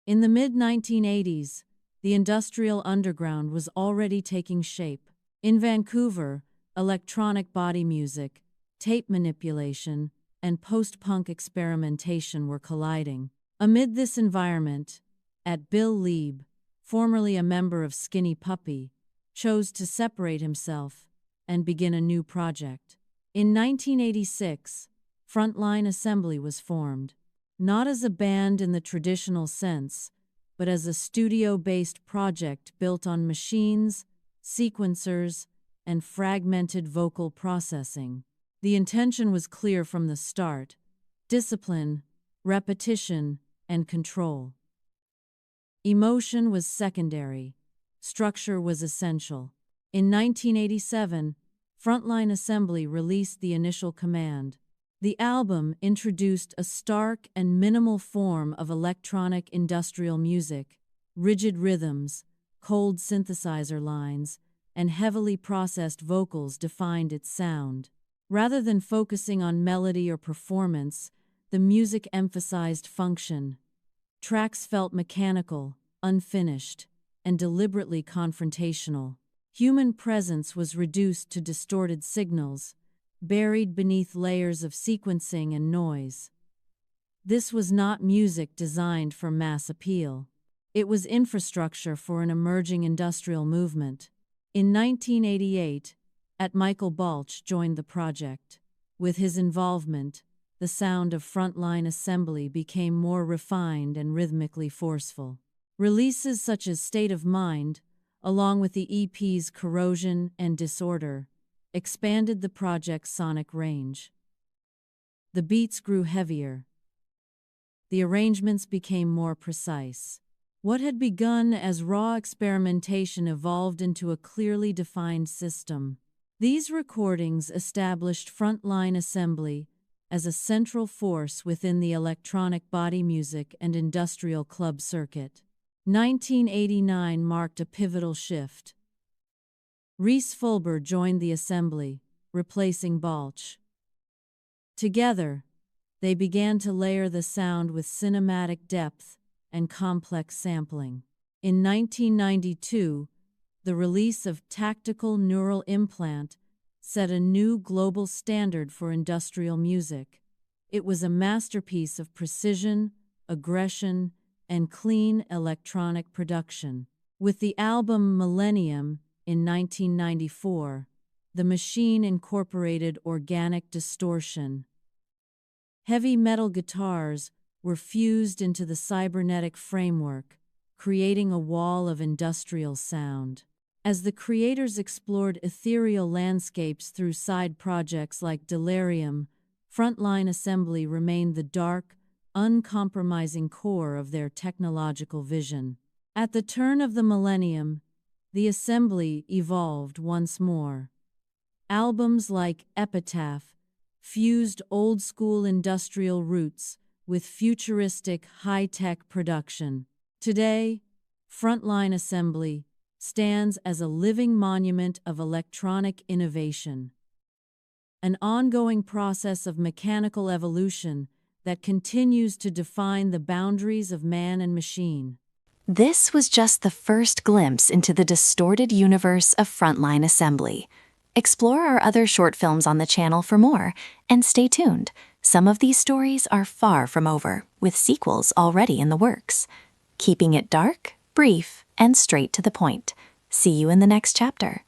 In the mid-1980s, the industrial underground was already taking shape. In Vancouver, electronic body music, tape manipulation, and post-punk experimentation were colliding. Amid this environment, Bill Leeb, formerly a member of Skinny Puppy, chose to separate himself and begin a new project. In 1986, Frontline Assembly was formed, not as a band in the traditional sense, but as a studio-based project built on machines, sequencers, and fragmented vocal processing. The intention was clear from the start: discipline, repetition, and control. Emotion was secondary, structure was essential. In 1987, Frontline Assembly released the initial Command. The album introduced a stark and minimal form of electronic industrial music. Rigid rhythms, cold synthesizer lines, and heavily processed vocals defined its sound. Rather than focusing on melody or performance, the music emphasized function. Tracks felt mechanical, unfinished, and deliberately confrontational. Human presence was reduced to distorted signals, buried beneath layers of sequencing and noise. This was not music designed for mass appeal. It was infrastructure for an emerging industrial movement. In 1988, Michael Balch joined the project. With his involvement, the sound of Frontline Assembly became more refined and rhythmically forceful. Releases such as State of Mind, along with the EPs Corrosion and Disorder, expanded the project's sonic range. The beats grew heavier. The arrangements became more precise. What had begun as raw experimentation evolved into a clearly defined system. These recordings established Frontline Assembly as a central force within the electronic body music and industrial club circuit. 1989 marked a pivotal shift. Reese Fulber joined the Assembly, replacing Balch. Together, they began to layer the sound with cinematic depth and complex sampling. In 1992, the release of Tactical Neural Implant set a new global standard for industrial music. It was a masterpiece of precision, aggression, and clean electronic production. With the album Millennium in 1994, the machine incorporated organic distortion. Heavy metal guitars were fused into the cybernetic framework, creating a wall of industrial sound. As the creators explored ethereal landscapes through side projects like Delirium, Frontline Assembly remained the dark, uncompromising core of their technological vision. At the turn of the millennium, the Assembly evolved once more. Albums like Epitaph fused old-school industrial roots with futuristic high-tech production. Today, Frontline Assembly stands as a living monument of electronic innovation, an ongoing process of mechanical evolution that continues to define the boundaries of man and machine. This was just the first glimpse into the distorted universe of Frontline Assembly. Explore our other short films on the channel for more, and stay tuned. Some of these stories are far from over, with sequels already in the works. Keeping it dark, brief, and straight to the point. See you in the next chapter.